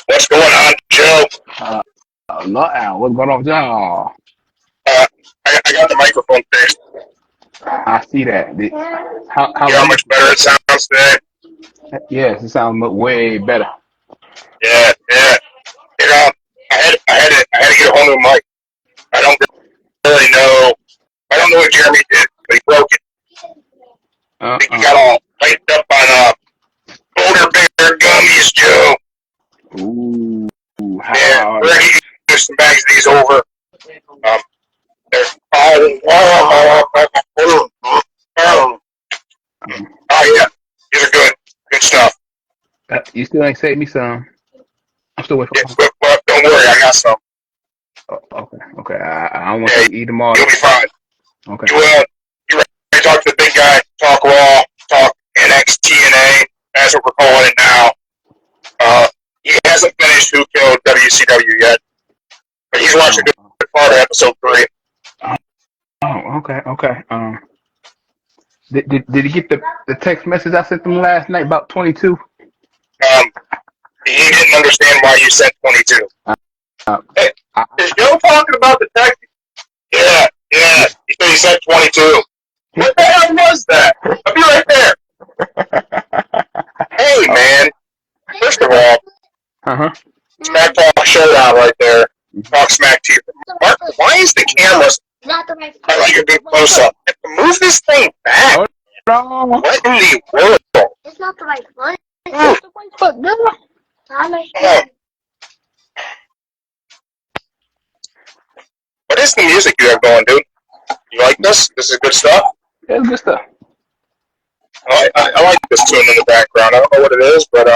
What's going on, Joe? What's going on, John? I got the microphone fixed. I see that. How much better it sounds today? Yes, it sounds way better. Yeah. You know, I had to get a whole new mic. I don't really know. I don't know what Jeremy did, but he broke it. He got all hyped up on Boulder Bear gummies, Joe. Ooh, Yeah, we're gonna get some bags of these over. They're oh yeah, these are good stuff. You still ain't saved me some. I'm still waiting for. Well, don't worry, I got some. Okay. I don't want to eat them all. You'll be fine. Okay. You will. You're ready to talk to the big guy. Talk Raw. Talk NXT TNA. That's what we're calling it now. He hasn't finished Who Killed WCW yet, but he's watching a good part of episode 3. Okay. Did he get the text message I sent him last night about 22? He didn't understand why you sent 22. Hey, is Joe talking about the text? Yeah. He said he sent 22. What the hell was that? I'll be right there. Hey, man. First of all, Smack Talk Showdown right there. Talk smack to you. Mark, why is the camera like a good close-up? Move this thing back. What in the world? It's not the right foot. It's not the right foot, girl. What is the music you have going, dude? You like this? This is good stuff? Yeah, it's good stuff. I like this tune in the background. I don't know what it is, but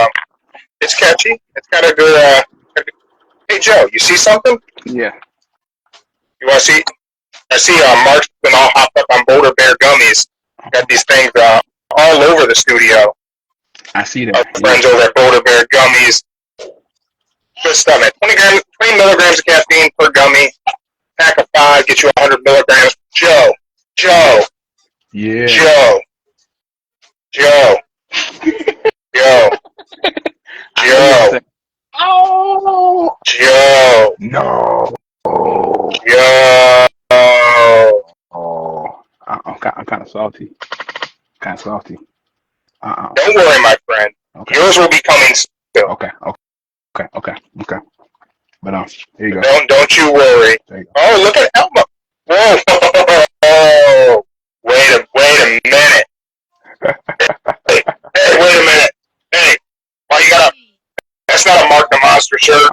it's catchy. It's got a good. Hey, Joe, you see something? Yeah. You want to see? I see Mark's been all hopped up on Boulder Bear gummies. Got these things all over the studio. I see that. Our friends over at Boulder Bear gummies. Good stuff, man. 20 milligrams of caffeine per gummy. Pack of 5 get you 100 milligrams. Joe. Yeah. Joe. Oh. Joe. No. Joe. Oh. I'm kind of salty. Don't worry, my friend. Okay. Yours will be coming soon. Okay. But here you go. Don't you worry. You oh, look at Elma. Whoa. Wait a minute. Hey, wait a minute. Hey, why you got a... That's not a Mark the Monster shirt.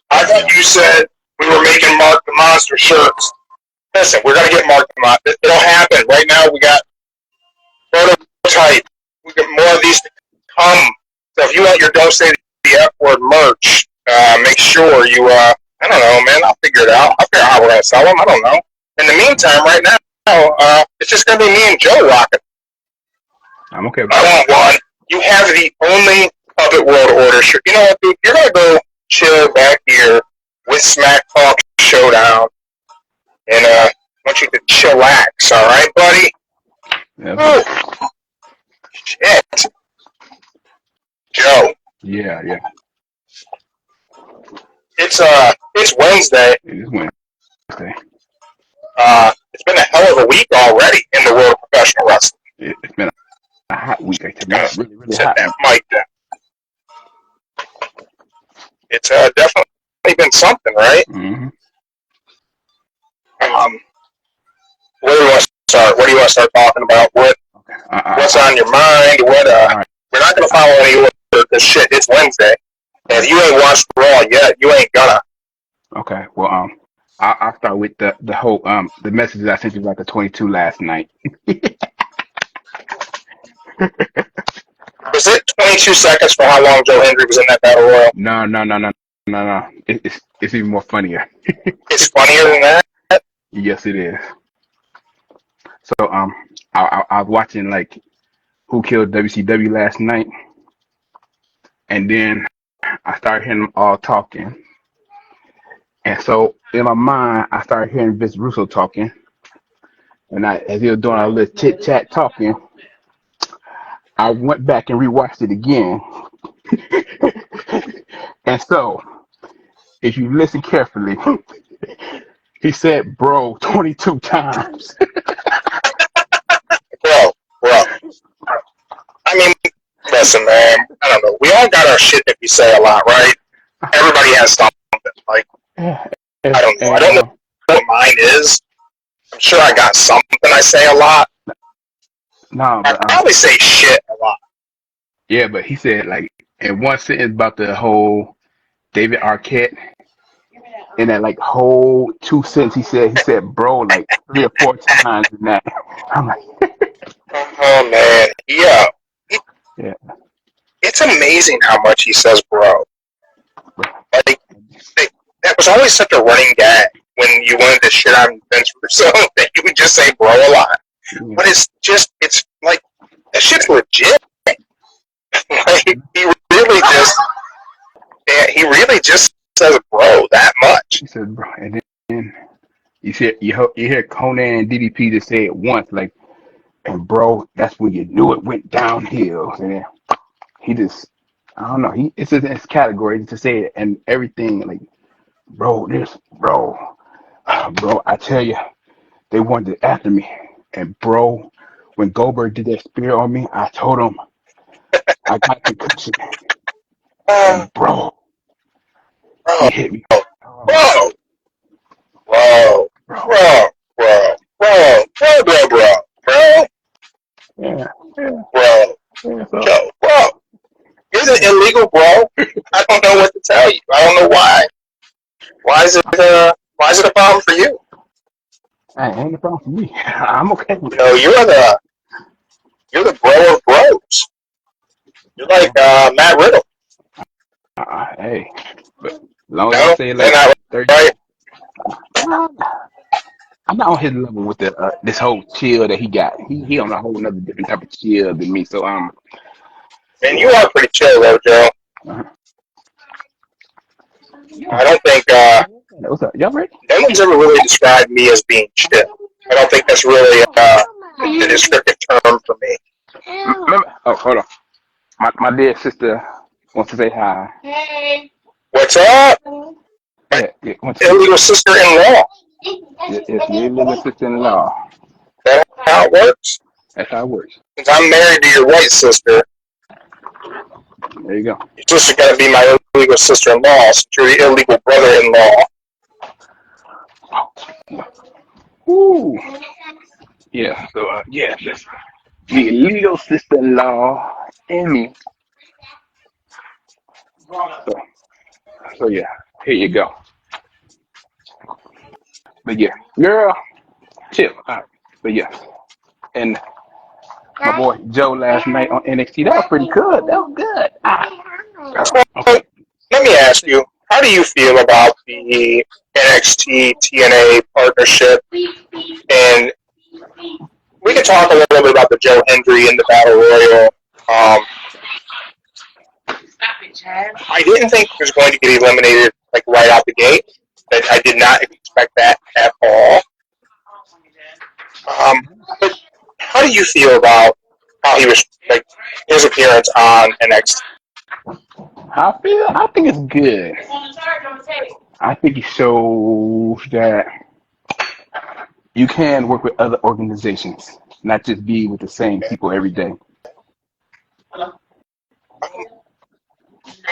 I thought you said we were making Mark the Monster shirts. Listen, we're going to get Mark the Monster. It'll happen. Right now, we got prototype. We got more of these to come. So if you want your Don't Say the F Word merch, make sure you, I don't know, man. I'll figure it out. I'll figure out how we're going to sell them. I don't know. In the meantime, right now, it's just going to be me and Joe rocking. I'm okay with that. I want one. You have the only Puppet World Order shirt. You know what, dude? You're going to go chill back here with Smack Talk Showdown. And I want you to chillax, all right, buddy? Yeah. Shit. Joe. Yeah. It's Wednesday. It is Wednesday. It's been a hell of a week already in the world of professional wrestling. It's been a hot week. It's really set hot. That mic down. It's definitely been something, right? Mm-hmm. Where do you want to start? What do you want to start talking about? What's on your mind? Right. We're not going to follow any order because shit, it's Wednesday. And if you ain't watched Raw yet, you ain't gonna. Okay, well, I'll start with the whole the messages I sent you about the 22 last night. Was it 22 seconds for how long Joe Hendry was in that battle royal? No. It's even more funnier. It's funnier than that? Yes, it is. So I was watching like Who Killed WCW last night, and then I started hearing them all talking. And so in my mind, I started hearing Vince Russo talking, and as he was doing a little chit chat talking, I went back and rewatched it again. And so, if you listen carefully, he said "bro" 22 times. Bro. I mean, listen, man. I don't know. We all got our shit that we say a lot, right? Everybody has something. Like, I don't know. I don't know what mine is. I'm sure I got something I say a lot. No, I but probably say shit a lot. yeah, but he said like in one sentence about the whole David Arquette. In that like whole 2 cents, he said "bro" like 3 or 4 times in that. I'm like, Oh man, yeah. yeah, It's amazing how much he says, bro. Like that was always such a running gag when you wanted to shit on Vince Russo that you would just say "bro" a lot. yeah. But it's like that shit's legit. Like he really just says "bro" that much. He said "bro," and then you hear Conan and DDP just say it once, like, and "bro," that's when you knew it went downhill. And then he just, I don't know, it's in his category to say it and everything, like, "bro, this, bro, bro, I tell you, they wanted it after me, and bro, when Goldberg did that spear on me, I told him I got concussion, and bro, Bro, he hit me, bro, bro, bro, bro, bro, bro, bro, bro, bro, bro, yeah, yeah, bro, yeah, so, yo, bro. You're the illegal bro. I don't know what to tell you. I don't know why. Why is it a problem for you? ain't a problem for me. I'm okay with You know, you're the bro of bros. You're like Matt Riddle. hey, but as long as I No, say they're like not 30, right. I'm not on his level with the this whole chill that he got. He on a whole another different type of chill than me. So And you are pretty chill though, Joe. uh, I don't think what's up? Y'all ready? no one's ever really described me as being chill. I don't think that's really the descriptive term for me. Remember? Oh, hold on. My dear sister wants to say hi. Hey. What's up? My Yeah, illegal sister-in-law. it's your little sister-in-law. That's how it works. That's how it works. Since I'm married to your white sister, There you go. your sister's got to be my illegal sister-in-law. Since you're the illegal brother-in-law. Woo. Yeah. So yeah, that's the illegal sister-in-law and me. So yeah, here you go. But yeah, girl, chill. All right. But yeah, and my boy Joe last night on NXT, that was pretty good. That was good. So, Okay. let me ask you, how do you feel about the NXT TNA partnership? And we can talk a little bit about the Joe Hendry and the Battle Royal. I didn't think he was going to get eliminated like right out the gate. I did not expect that at all. But how do you feel about how he was like his appearance on NXT? I think it's good. I think it shows that you can work with other organizations, not just be with the same people every day.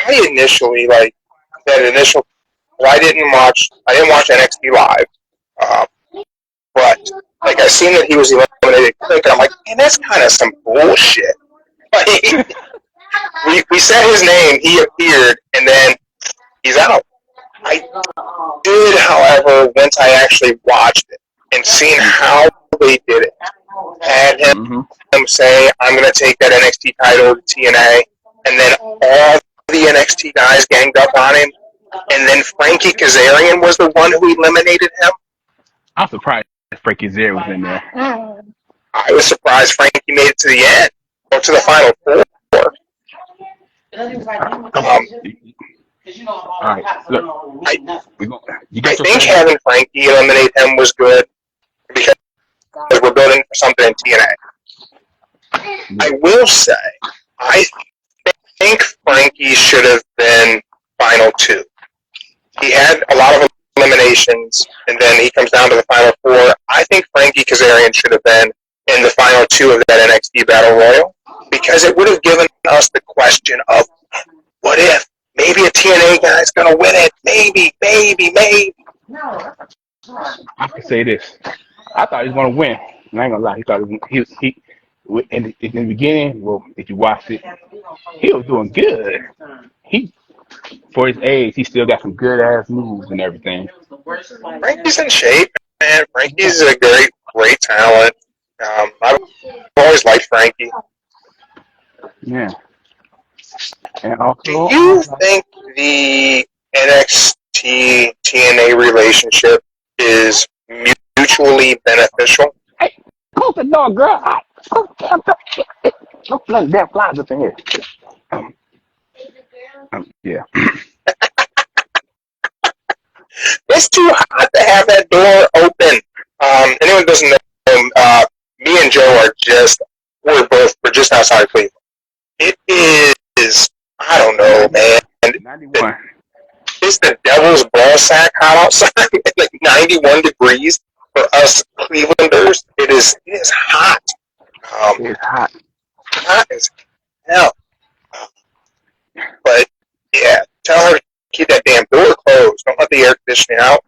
I initially like that initial. Well, I didn't watch NXT live, but like I seen that he was eliminated quick, and I'm like, man, that's kind of some bullshit. Like, we said his name, he appeared, and then he's out. I did, however, once I actually watched it and seen how they did it, had Mm-hmm. him say, "I'm going to take that NXT title to TNA," and then all the NXT guys ganged up on him, and then Frankie Kazarian was the one who eliminated him. I'm surprised Frankie Zero was in there. I was surprised Frankie made it to the end, or to the final four. All right, look, you I got your think segment. having Frankie eliminate him was good because we're building for something in TNA. Yeah. I will say, I think Frankie should have been final two. He had a lot of eliminations, and then he comes down to the final four. I think Frankie Kazarian should have been in the final two of that NXT Battle Royal because it would have given us the question of what if maybe a TNA guy's going to win it? Maybe. I can say this. I thought he was gonna win. And I ain't gonna lie. He thought in the beginning. Well, if you watched it, he was doing good. He for his age, he still got some good ass moves and everything. Frankie's in shape, man. Yeah, Frankie's a great talent. I've always liked Frankie. yeah. And Do also, you think the NXT TNA relationship is mutually beneficial? hey, close the door, girl. Don't let damn flies up in here. Um, yeah. It's too hot to have that door open. Anyone who doesn't know, me and Joe we're just outside of Cleveland. It is, I don't know, man. 91. It's the devil's ball sack hot outside, like 91 degrees for us Clevelanders. It is hot. It's hot. Hot as hell. But yeah, tell her to keep that damn door closed. Don't let the air conditioning out.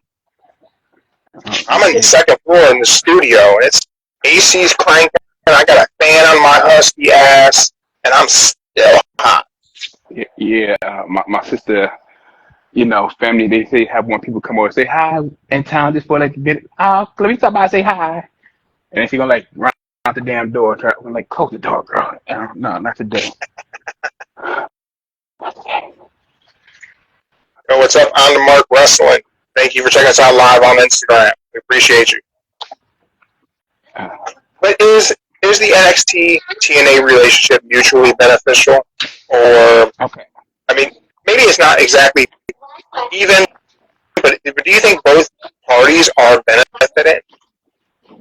I'm on the second floor in the studio, and it's AC's cranking. I got a fan on my husky ass, and I'm still hot. Yeah. My sister, family, they say have one people come over and say hi in town just for like a bit. Let me stop by and say hi. And then she gonna like run out the damn door, try to like close the door, girl. No, not today. So what's up, On the Mark Wrestling? Thank you for checking us out live on Instagram. We appreciate you. But is the NXT TNA relationship mutually beneficial, or Okay. I mean, maybe it's not exactly even, but do you think both parties are benefiting?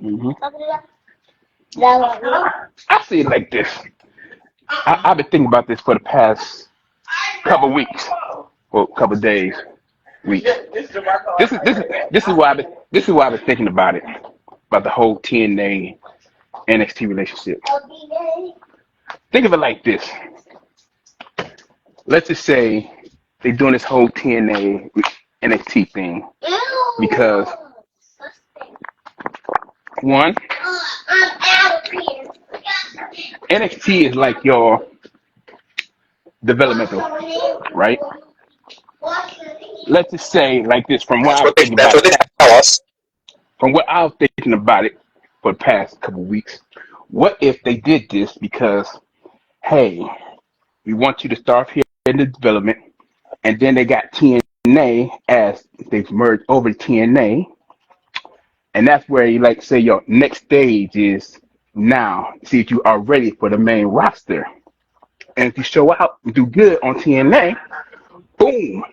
Mm-hmm. I see it like this. I've been thinking about this for the past couple weeks, or couple days, weeks. This is why I've been thinking about it, about the whole TNA NXT relationship. Think of it like this. Let's just say they're doing this whole TNA NXT thing because one, NXT is like your developmental, right? Let's just say like this from what I was thinking That's about what they it, tell us. from what I was thinking about it for the past couple weeks. What if they did this because, hey, we want you to start here in the development, and then they got TNA as they've merged over to TNA, and that's where you like say your next stage is now see if you are ready for the main roster. And if you show out and do good on TNA, boom,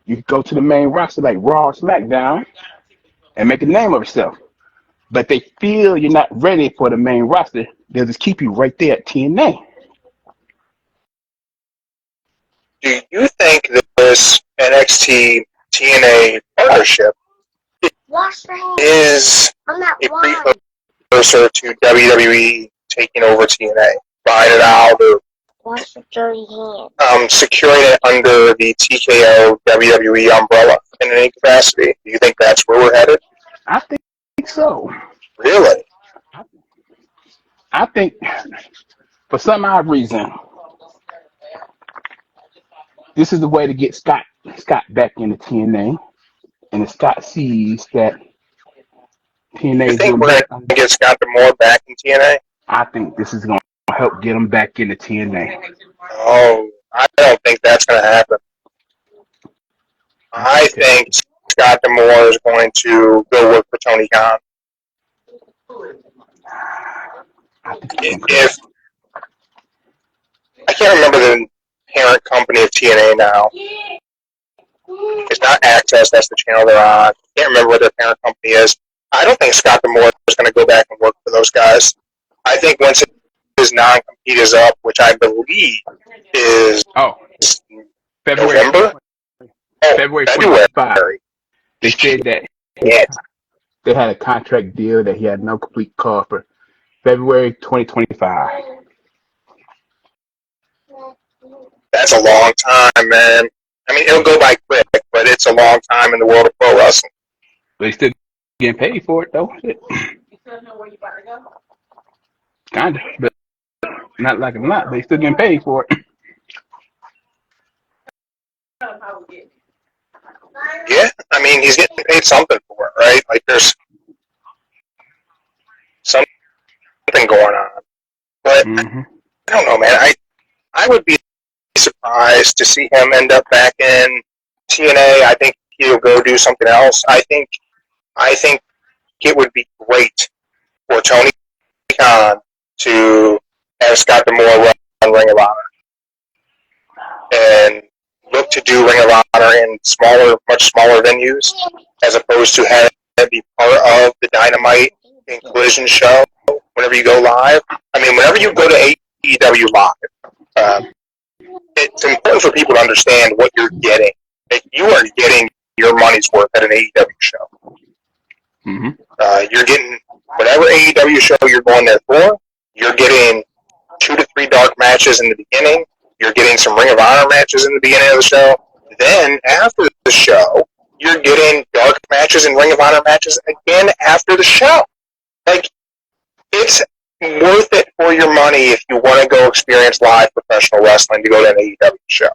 you go to the main roster like Raw or SmackDown and make a name of yourself. But they feel you're not ready for the main roster, they'll just keep you right there at TNA. Do you think that this NXT TNA partnership is a precursor to WWE taking over TNA, buying it out, or securing it under the TKO WWE umbrella in any capacity? Do you think that's where we're headed? I think so. Really? I think for some odd reason, this is the way to get Scott back into TNA. And if Scott sees that TNA You is think doing we're going better, to get Scott D'Amore back in TNA? I think this is going to help get him back into TNA. Oh, I don't think that's going to happen. I think Scott D'Amore is going to go work for Tony Khan. If I can't remember the parent company of TNA now, It's not Access. That's the channel they're on. Can't remember what their parent company is. I don't think Scott D'Amore is going to go back and work for those guys. I think once his non-compete is up, which I believe is February November? February 25. They said that they had a contract deal that he had no complete call for February 2025. That's a long time, man. I mean, it'll go by quick, but it's a long time in the world of pro wrestling. But he's still getting paid for it, though. You still know where you about to go? Kind of, but not like a lot. But he's still getting paid for it. Yeah, I mean, he's getting paid something for it, right? Like, there's something going on. But I don't know, man. I would be surprised to see him end up back in TNA. I think he'll go do something else. I think it would be great for Tony Khan to have Scott D'Amore run Ring of Honor and look to do Ring of Honor in much smaller venues, as opposed to having it be part of the Dynamite and Collision show whenever you go live. I mean, whenever you go to AEW live, it's important for people to understand what you're getting. Like, you are getting your money's worth at an AEW show. You're getting whatever AEW show you're going there for. You're getting 2 to 3 dark matches in the beginning. You're getting some Ring of Honor matches in the beginning of the show. Then, after the show, you're getting dark matches and Ring of Honor matches again after the show. Like, it's worth it for your money if you want to go experience live professional wrestling to go to an AEW show.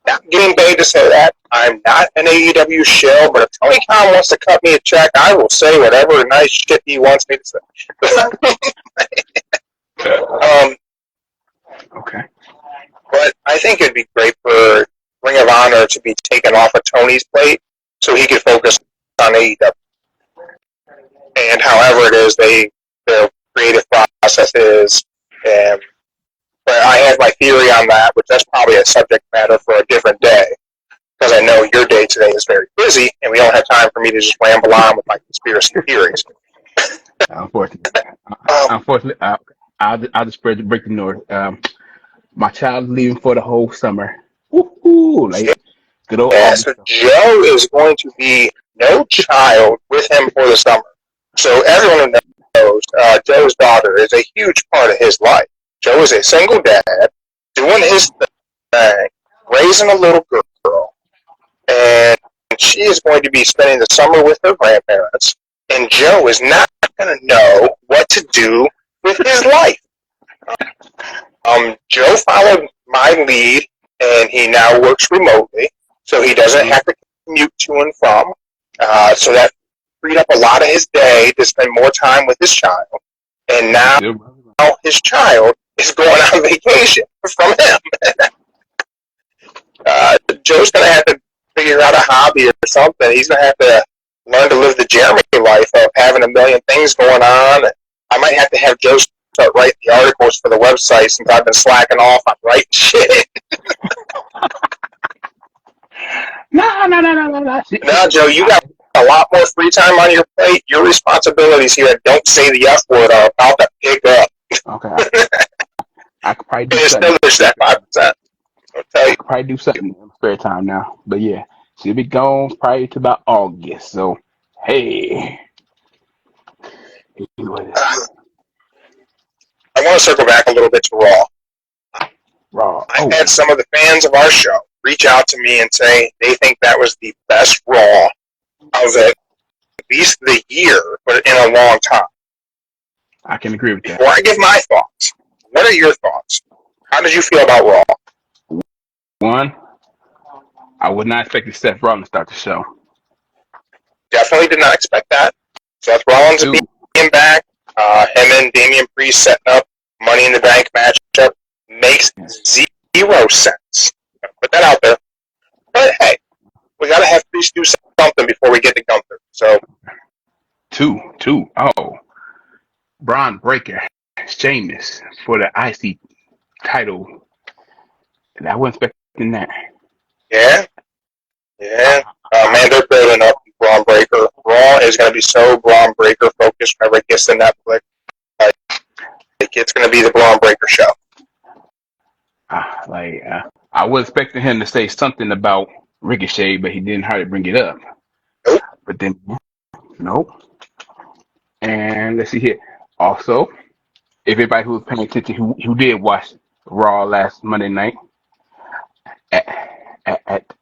Not getting paid to say that. I'm not an AEW shill, but if Tony Khan wants to cut me a check, I will say whatever nice shit he wants me to say. Okay. But I think it'd be great for Ring of Honor to be taken off of Tony's plate so he could focus on AEW. And however it is their creative process is. But I have my theory on that, which that's probably a subject matter for a different day. Because I know your day today is very busy, and we don't have time for me to just ramble on with my conspiracy theories. Unfortunately, I'll just break the news. My child's leaving for the whole summer. Woohoo! Like, good old August. So Joe is going to be no child with him for the summer. So everyone knows Joe's daughter is a huge part of his life. Joe is a single dad, doing his thing, raising a little girl, and she is going to be spending the summer with her grandparents, and Joe is not going to know what to do with his life. Joe followed my lead, and he now works remotely, so he doesn't have to commute to and from, so that freed up a lot of his day to spend more time with his child, and now his child is going on vacation from him. Joe's going to have to figure out a hobby or something. He's going to have to learn to live the Jeremy life of having a million things going on. I might have to have Joe start writing the articles for the website since I've been slacking off on writing shit. No. No, Joe, you got a lot more free time on your plate. Your responsibilities here at Don't Say the F Word are about to pick up. Okay. I could probably do something. Still there's that 5%. I could probably do something in my spare time now. But yeah, she'll be gone probably to about August. So, hey. I want to circle back a little bit to Raw. I had some of the fans of our show reach out to me and say they think that was the best Raw of at least the year, but in a long time. I can agree with that. Before I give my thoughts, what are your thoughts? How did you feel about Raw? One, I would not expect Seth Rollins to start the show. Definitely did not expect that. Seth Rollins being back, him and Damian Priest setting up Money in the Bank matchup makes zero sense. Put that out there. But hey, we gotta have Priest do something before we get to Gunther. So, two. Oh, Braun Breaker, Sheamus for the IC title. And I wasn't expecting that. Yeah, Yeah. Man, they're building up Braun Breaker. Raw is going to be so Braun Breaker focused whenever it gets to Netflix. Like, it's going to be the Braun Breaker show. I was expecting him to say something about Ricochet, but he didn't hardly bring it up. Nope. But then, nope. And let's see here. Also, if everybody who was paying attention, who did watch Raw last Monday night,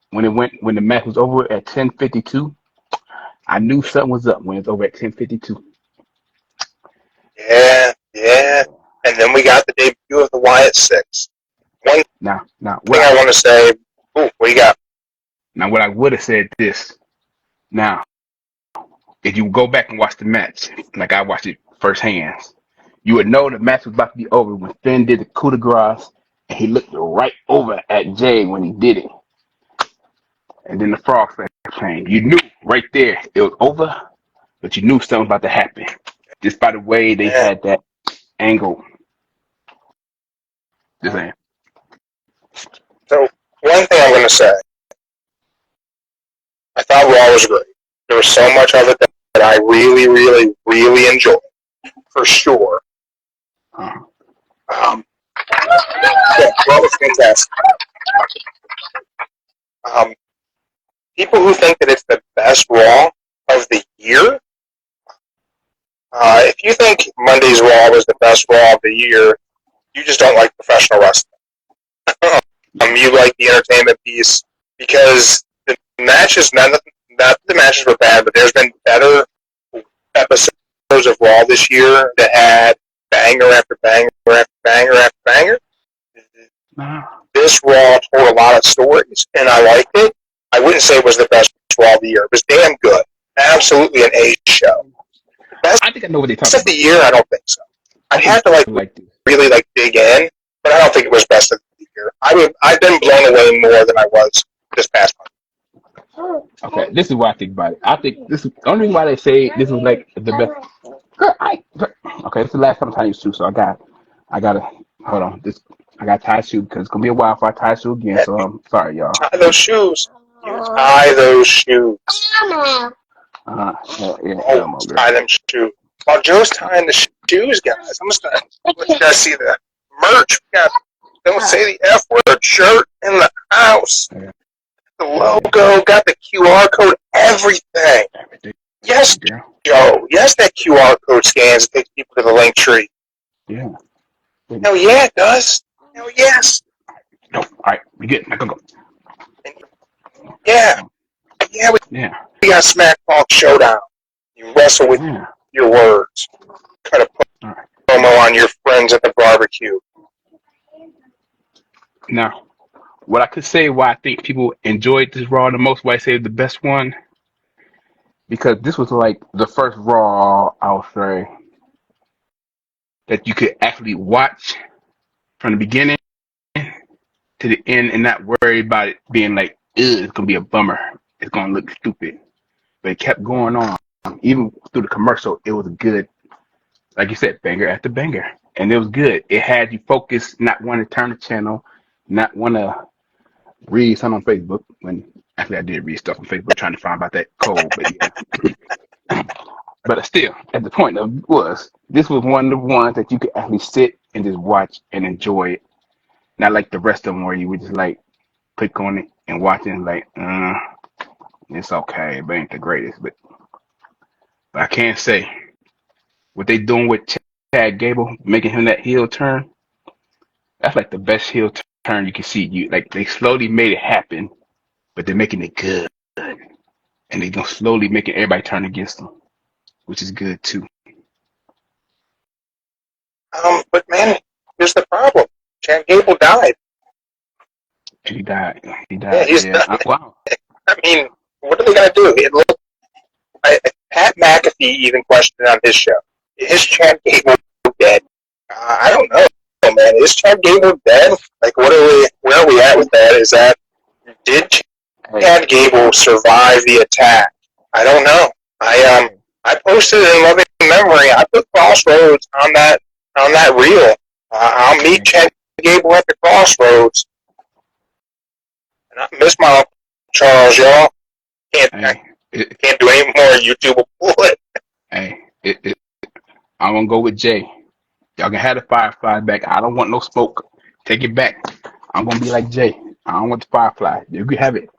when the match was over at 10:52, I knew something was up when it's over at 10:52. Yeah. And then we got the debut of the Wyatt Six. One Now, thing I want to say. Ooh, what do you got? Now, what I would have said this. Now, if you go back and watch the match, like I watched it firsthand, you would know the match was about to be over when Finn did the coup de grace, and he looked right over at Jay when he did it. And then the frog came. You knew right there it was over, but you knew something was about to happen just by the way they had that angle. Just saying. So, one thing I'm going to say. I thought Raw was great. There was so much of it that I really, really, really enjoyed. For sure. Yeah, Raw was fantastic. People who think that it's the best Raw of the year, if you think Monday's Raw was the best Raw of the year, you just don't like professional wrestling. You like the entertainment piece because the matches, not the matches were bad, but there's been better episodes of Raw this year that had banger after banger after banger after banger. This Raw told a lot of stories, and I liked it. I wouldn't say it was the best Raw of the year. It was damn good. Absolutely an A show. Best I think I know what they're talking of the year? I don't think so. I'd have to really dig in, but I don't think it was best of the year. I've been blown away more than I was this past month. Okay, this is what I think about it. I think this is the only reason why they say this was like the best. Okay, this is the last time I tie you shoe, so I gotta hold on. I got tie shoe because it's gonna be a while before I tie shoe again. So I'm sorry, y'all. Tie those shoes. You tie those shoes. Tie them shoes. While Joe's tying the shoes, guys, I'm just gonna let you guys see the merch. We got Don't Say the F Word shirt in the house. The logo, got the QR code, everything. Yes, Joe. Yes, that QR code scans and takes people to the link tree. Yeah. Hell yeah, it does. Hell yes. No, all right, we good. Now go. Yeah. We got Smack Talk Showdown. You wrestle with your words. Cut a promo on your friends at the barbecue. Now, what I could say why I think people enjoyed this Raw the most, why I say it's the best one, because this was like the first Raw, I'll say, that you could actually watch from the beginning to the end and not worry about it being like, it's going to be a bummer. It's going to look stupid. But it kept going on. Even through the commercial, it was good. Like you said, banger after banger. And it was good. It had you focused, not want to turn the channel, not want to read something on Facebook. Actually, I did read stuff on Facebook trying to find about that code. But yeah. But still, at the point of this was one of the ones that you could actually sit and just watch and enjoy it. Not like the rest of them where you would just like click on it and watch it and like, it's okay, but ain't the greatest. But I can't say what they doing with Chad Gable, making him that heel turn. That's like the best heel turn you can see. They slowly made it happen, but they're making it good, and they're gonna slowly making everybody turn against them, which is good too. But man, here's the problem. Chad Gable died. He died. Yeah, he's done. Wow. I mean, what are they gonna do? Pat McAfee even questioned on his show. Is Chad Gable dead? I don't know, man. Is Chad Gable dead? Like, where are we at with that? Did Chad Gable survive the attack? I don't know. I posted in loving memory. I put Crossroads on that reel. I'll meet Chad Gable at the Crossroads. And I miss my Uncle Charles, y'all. Can't Hey, do any more YouTube bullet. hey, I'm gonna go with Jay. Y'all can have the Firefly back. I don't want no smoke. Take it back. I'm gonna be like Jay. I don't want the Firefly. You can have it.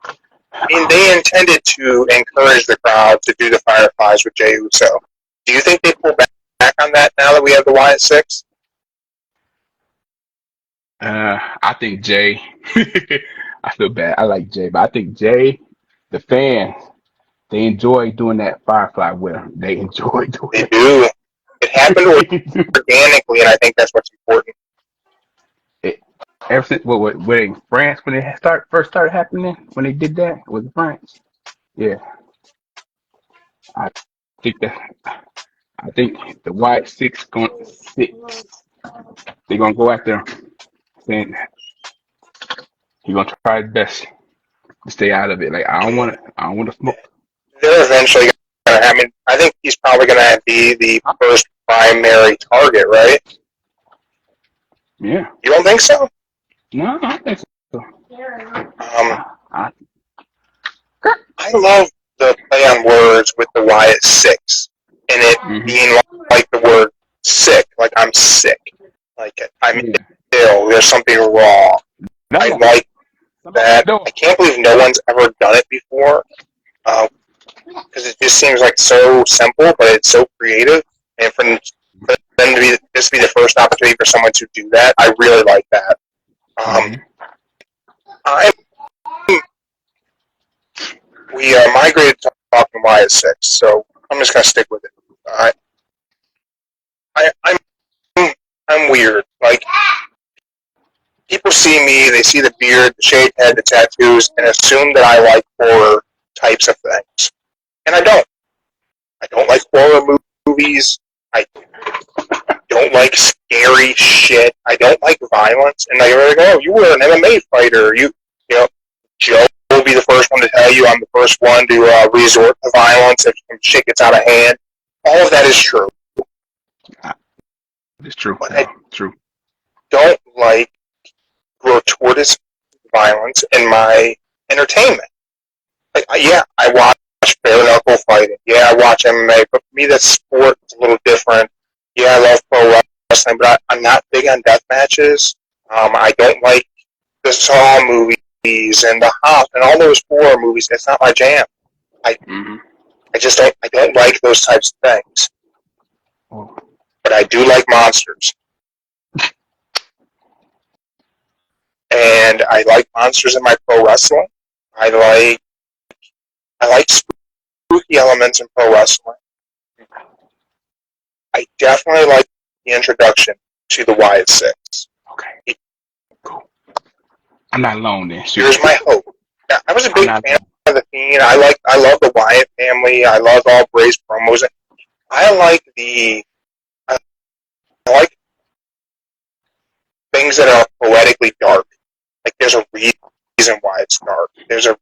I mean, they intended to encourage the crowd to do the Fireflies with Jey Uso. Do you think they pull back on that now that we have the Wyatt Six? I think Jay. I feel bad. I like Jay, but I think Jay, the fans, they enjoy doing that Firefly with him. They enjoy doing They it. do. It happened organically, and I think that's what's important. It- Ever since what in France when it first started happening when they did that was it France? Yeah, I think that I think the White Six going six. They're gonna go after him, saying he's gonna try his best to stay out of it. Like I don't want to. I don't want to smoke. They're eventually going to. I mean, I think he's probably going to be the first primary target, right? Yeah. You don't think so? No, I don't think so. I, I love the play on words with the Wyatt Six, and it being like the word sick, like I'm sick, like I'm ill. There's something wrong. I like that. I can't believe no one's ever done it before, because it just seems like so simple, but it's so creative. And for them to be the first opportunity for someone to do that, I really like that. We migrated to talking Wyatt Six, so I'm just gonna stick with it. I'm weird. Like, people see me, they see the beard, the shaved head, the tattoos, and assume that I like horror types of things. And I don't. I don't like horror movies. I don't like scary shit. I don't like violence. And they're like, oh, you were an MMA fighter. You know, Joe will be the first one to tell you I'm the first one to resort to violence if some shit gets out of hand. All of that is true. It's true. But I true. don't like gratuitous violence in my entertainment. Like, yeah, I watch bare knuckle fighting. Yeah, I watch MMA, but for me, that sport is a little different. Yeah, I love pro wrestling, but I'm not big on death matches. I don't like the Saw movies and the Hoff and all those horror movies. That's not my jam. I just don't. I don't like those types of things. But I do like monsters. And I like monsters in my pro wrestling. I like spooky elements in pro wrestling. I definitely like the introduction to the Wyatt Six. Okay. Cool. I'm not alone then. Here's my hope. Yeah, I was a big fan of the Fiend. I love the Wyatt family. I love all Bray's promos. I like things that are poetically dark. Like, there's a reason why it's dark. There's a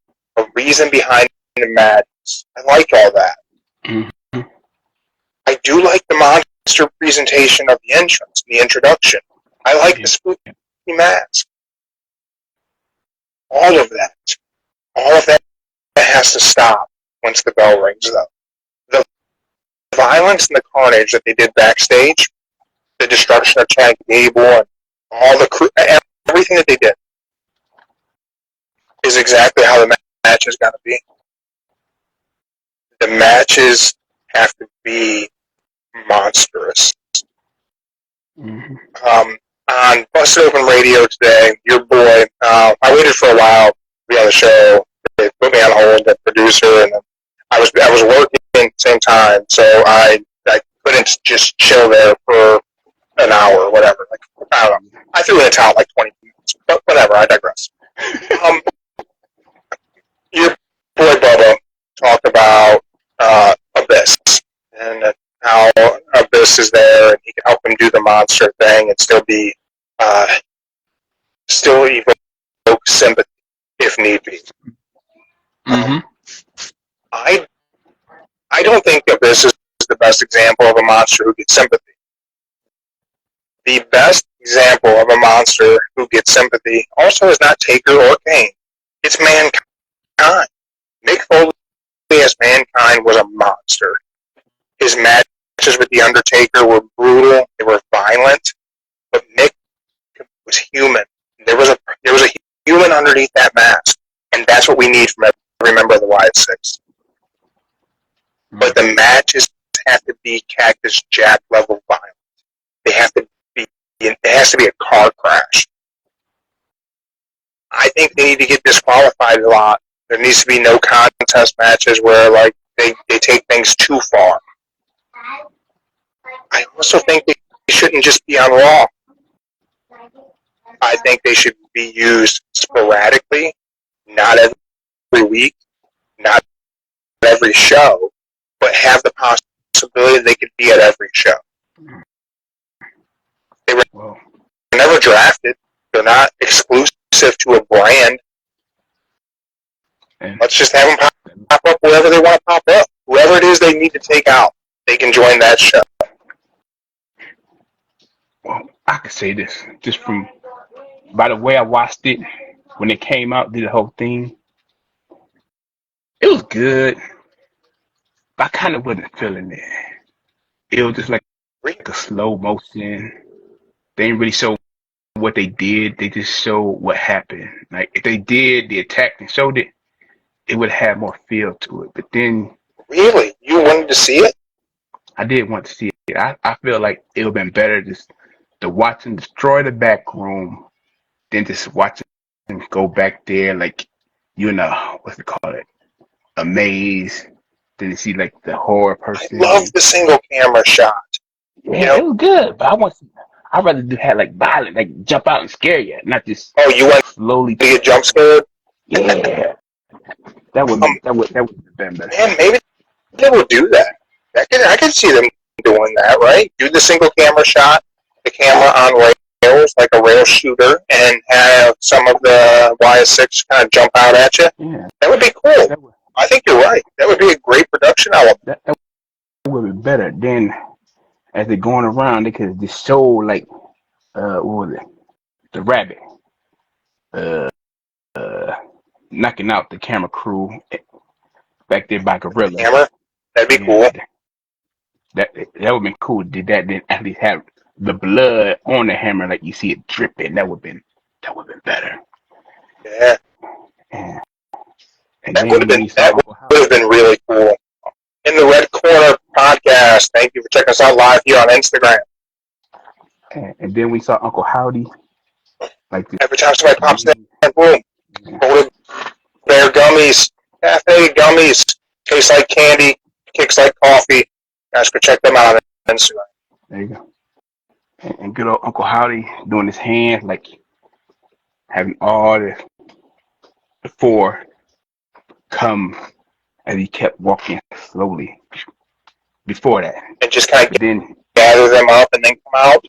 reason behind the madness. I like all that. Mm-hmm. I do like the monster presentation of the entrance, the introduction. I like the spooky mask. All of that has to stop once the bell rings, though. The violence and the carnage that they did backstage, the destruction of Chad Gable, and all the crew, everything that they did, is exactly how the match has got to be. The matches have to be monstrous. On Busted Open Radio today, your boy, I waited for a while to be on the show. They put me on hold, the producer, and I was working at the same time, so I couldn't just chill there for an hour or whatever. Like, I don't know. I threw in a towel like 20 minutes, but whatever, I digress. Your boy Bubba talked about Abyss, and how Abyss is there, and he can help him do the monster thing and still be, still evoke sympathy if need be. I don't think Abyss is the best example of a monster who gets sympathy. The best example of a monster who gets sympathy also is not Taker or Kane. It's Mankind. Mankind. Mick Foley as Mankind was a monster. His matches with The Undertaker were brutal. They were violent. But Mick was human. There was a human underneath that mask. And that's what we need from every member of the Wyatt Six. But the matches have to be Cactus Jack level violent. They have to be. It has to be a car crash. I think they need to get disqualified a lot. There needs to be no contest matches where like they take things too far. I also think they shouldn't just be on Raw. I think they should be used sporadically, not every week, not every show, but have the possibility they could be at every show. They were never drafted. They're not exclusive to a brand. Let's just have them pop up wherever they want to pop up. Whoever it is they need to take out, they can join that show. Well, I could say this just from by the way I watched it when it came out, did the whole thing. It was good, but I kind of wasn't feeling it. It was just like a slow motion. They didn't really show what they did. They just showed what happened. Like if they did the attack and showed it, it would have more feel to it. But then, really, you wanted to see it? I did want to see it. I feel like it would have been better just to watch them destroy the back room than just watch them go back there like you in a what's it called a maze. Then you see like the horror person. I love the single camera shot. Yeah, it was good, but I'd rather have like violent, like jump out and scare you, not just you want slowly to get jump scared? Yeah, that would have been better. Man, maybe they will do that. I can see them doing that, right? Do the single camera shot, the camera on rails, like a rail shooter, and have some of the YS6 kind of jump out at you. Yeah, that would be cool. I think you're right. That would be a great production element. That would be better. Then, as they're going around, they could just show like, what was it? The rabbit, knocking out the camera crew back there by Gorilla. Camera? That'd be cool. That would have been cool. Did that then at least have the blood on the hammer, like you see it dripping? That would have been better. Yeah. And that would have been really cool. In the Red Corner podcast. Thank you for checking us out live here on Instagram. And then we saw Uncle Howdy. Like every time somebody pops in, boom. Bear gummies, cafe gummies, taste like candy, kicks like coffee. Guys, go check them out on Instagram. There you go. And good old Uncle Howdy doing his hands, like having all the four come as he kept walking slowly before that. And just kind of gather them up and then come out.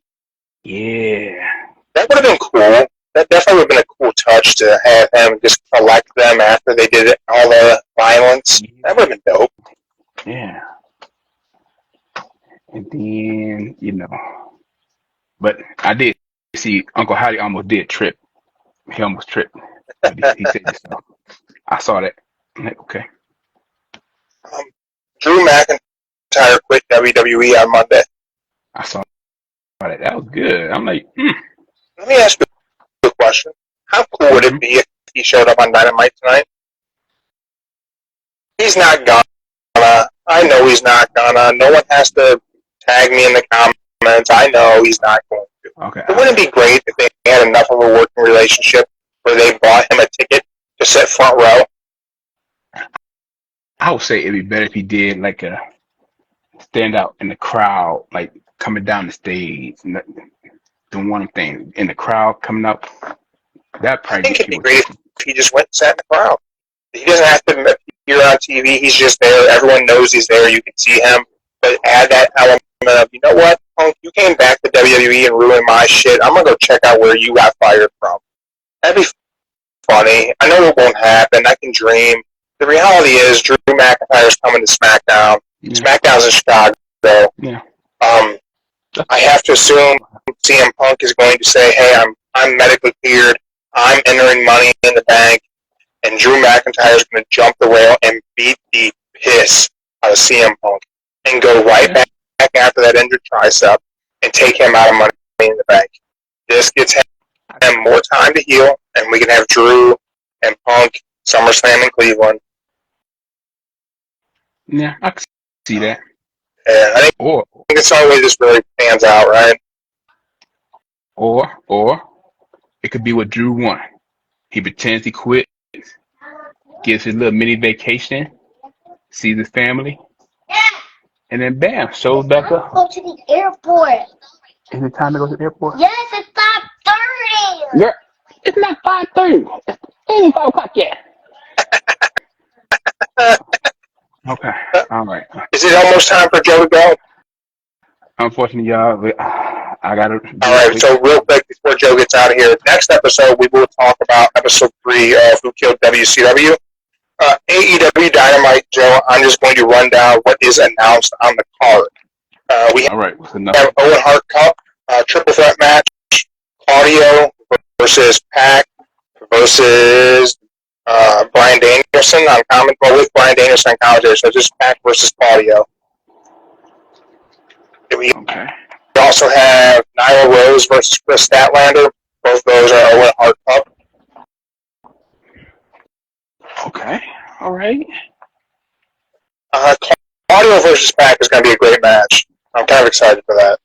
Yeah. That would have been cool. That definitely would have been a cool touch to have him just collect them after they did all the violence. That would have been dope. Yeah. And then, but I did see Uncle Howdy almost did trip. He almost tripped. He said so. I saw that. I'm like, okay. Drew McIntyre quit WWE on Monday. I saw that. That was good. I'm like, Let me ask you a question. How cool would it be if he showed up on Dynamite tonight? He's not gonna. I know he's not gonna. No one has to tag me in the comments. I know he's not going to. Okay. But wouldn't it be great if they had enough of a working relationship where they bought him a ticket to sit front row? I would say it'd be better if he did like a stand out in the crowd, like coming down the stage, and doing one thing in the crowd coming up. That probably. I think it'd be great if he just went and sat in the crowd. He doesn't have to appear on TV. He's just there. Everyone knows he's there. You can see him. But add that element of, you know what, Punk, you came back to WWE and ruined my shit. I'm going to go check out where you got fired from. That'd be funny. I know it won't happen. I can dream. The reality is Drew McIntyre's coming to SmackDown. Yeah. SmackDown's in Chicago. Yeah. I have to assume CM Punk is going to say, hey, I'm medically cleared. I'm entering Money in the Bank. and Drew McIntyre is going to jump the rail and beat the piss out of CM Punk and go right back after that injured tricep and take him out of Money in the Bank. This gets him more time to heal, and we can have Drew and Punk SummerSlam in Cleveland. Yeah, I can see that. And I think it's all the way this really pans out, right? Or it could be what Drew won. He pretends he quit, gives his little mini vacation, sees his family, and then bam, shows back up. Go to the airport. Is it time to go to the airport? Yes, it's 5:30. Yeah, it's not 5:30. It's 5 o'clock yet. Okay, all right. Is it almost time for Joe to go? Unfortunately, y'all, I gotta. All right, so real quick before Joe gets out of here, next episode we will talk about episode 3 of Who Killed WCW. AEW Dynamite, Joe, I'm just going to run down what is announced on the card. We have Owen Hart Cup, triple threat match, Claudio versus Pac versus Bryan Danielson on commentary, with Bryan Danielson on commentary, so just Pac versus Claudio. We also have Nyla Rose versus Chris Statlander. Both those are Owen Hart Cup. Okay, all right. Claudio versus Pac is going to be a great match. I'm kind of excited for that.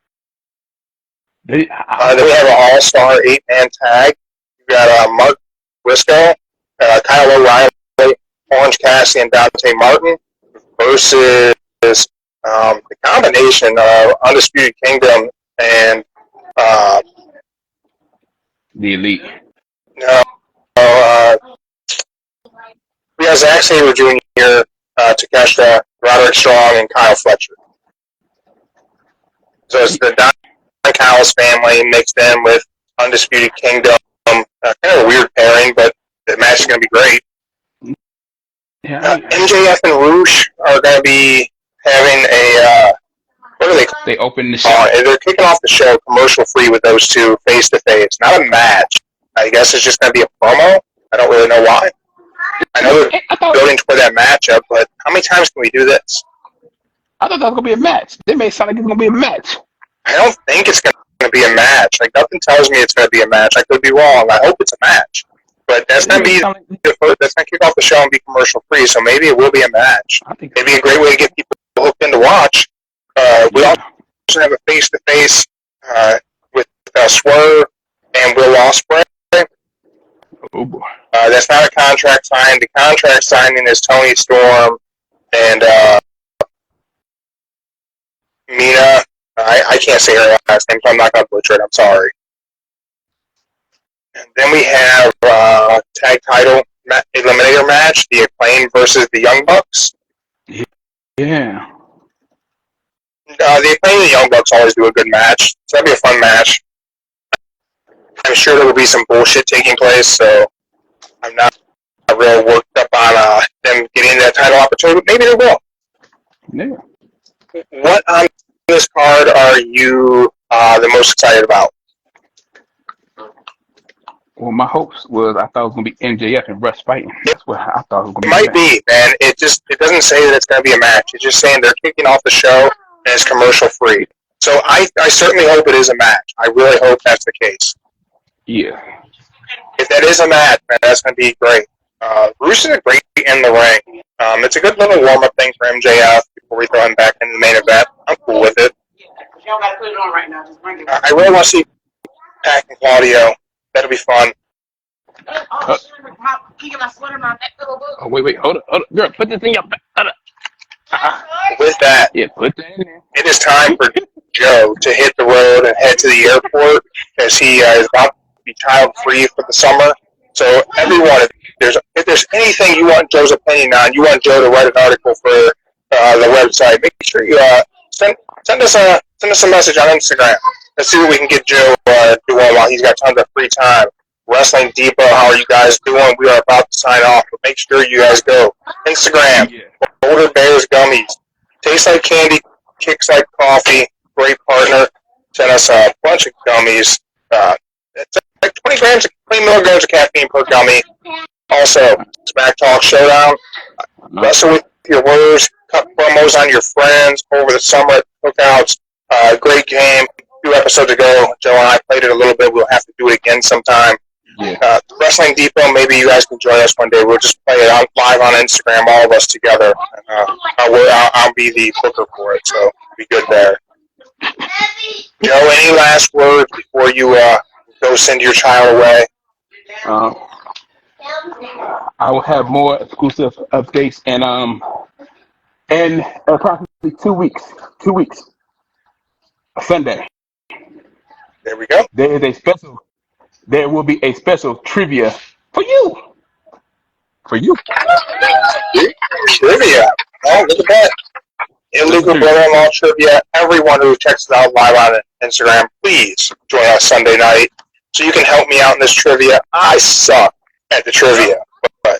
Then we have an all-star 8-man tag. We've got Mark Briscoe, Kyle O'Reilly, Orange Cassidy, and Dante Martin versus the combination of Undisputed Kingdom and the Elite. We have Zack Sabre Jr., Takeshita, Roderick Strong, and Kyle Fletcher. So it's the Don Callis family mixed in with Undisputed Kingdom. Kind of a weird pairing, but the match is going to be great. Yeah, MJF and Roosh are going to be having a what are they? They open the show. They're kicking off the show commercial free with those two face to face. Not a match. I guess it's just going to be a promo. I don't really know why. I know they're building toward that matchup, but how many times can we do this? I thought that was going to be a match. They may sound like it's going to be a match. I don't think it's going to be a match. Like, nothing tells me it's going to be a match. I could be wrong. I hope it's a match. But that's going to be that's going to kick off the show and be commercial free, so maybe it will be a match. It'd be a great way to get people hooked in to watch. We also have a face-to-face with Swerve and Will Ospreay. Oh boy. That's not a contract sign. The contract signing is Tony Storm and Mina. I can't say her last name, so I'm not going to butcher it. I'm sorry. And then we have tag title eliminator match, the Acclaim versus the Young Bucks. Yeah. The Acclaim and the Young Bucks always do a good match, so that'd be a fun match. I'm sure there will be some bullshit taking place, so I'm not real worked up on them getting that title opportunity, but maybe they will. Yeah. What on this card are you the most excited about? Well, my hopes was I thought it was going to be MJF and Russ fighting. That's what I thought it was going to be. It might be, man. It doesn't say that it's going to be a match. It's just saying they're kicking off the show and it's commercial free. So I certainly hope it is a match. I really hope that's the case. Yeah. If that is a match, man, that's going to be great. Bruce is great in the ring. It's a good little warm-up thing for MJF before we throw him back into the main event. I'm cool with it. You don't got to put it on right now. Just bring it. I really want to see Pac and Claudio. That'll be fun. Oh, you get my sweater, my neck little book. Oh, wait. Hold up. Girl, put this in your back. With that, Yeah, put that in there. it is time for Joe to hit the road and head to the airport as he is about to be child-free for the summer. So everyone, if there's anything you want Joe's opinion on, you want Joe to write an article for the website, make sure you send us a message on Instagram. Let's see what we can get Joe doing while he's got tons of free time. Wrestling Depot, how are you guys doing? We are about to sign off, but make sure you guys go. Instagram, Boulder Bears Gummies. Tastes like candy, kicks like coffee, great partner. Send us a bunch of gummies. It's like 20 milligrams of caffeine per gummy. Also, Smack Talk Showdown. Wrestle with your words, cut promos on your friends over the summer at cookouts. Great game. 2 episodes ago, Joe and I played it a little bit. We'll have to do it again sometime. Yeah. Wrestling Depot, maybe you guys can join us one day. We'll just play it live on Instagram, all of us together. And, I'll be the booker for it, so be good there. Joe, any last words before you go send your child away? I will have more exclusive updates in approximately 2 weeks. 2 weeks. Sunday. There we go. There will be a special trivia for you. For you. Trivia. Oh, look at that. Illegal brother-in-law trivia. Everyone who checks it out live on Instagram, please join us Sunday night so you can help me out in this trivia. I suck at the trivia, but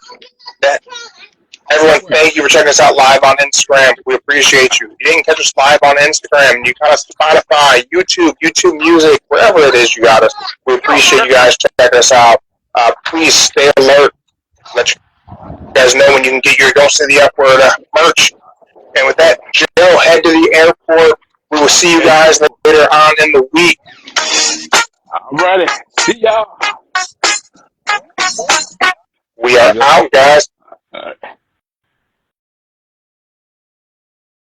everyone, thank you for checking us out live on Instagram. We appreciate you. If you didn't catch us live on Instagram, you got us Spotify, YouTube Music, wherever it is you got us. We appreciate you guys checking us out. Please stay alert. Let you guys know when you can get your Don't Say the F Word merch. And with that, Joe, head to the airport. We will see you guys later on in the week. Alrighty. See y'all. We are out, guys. All right.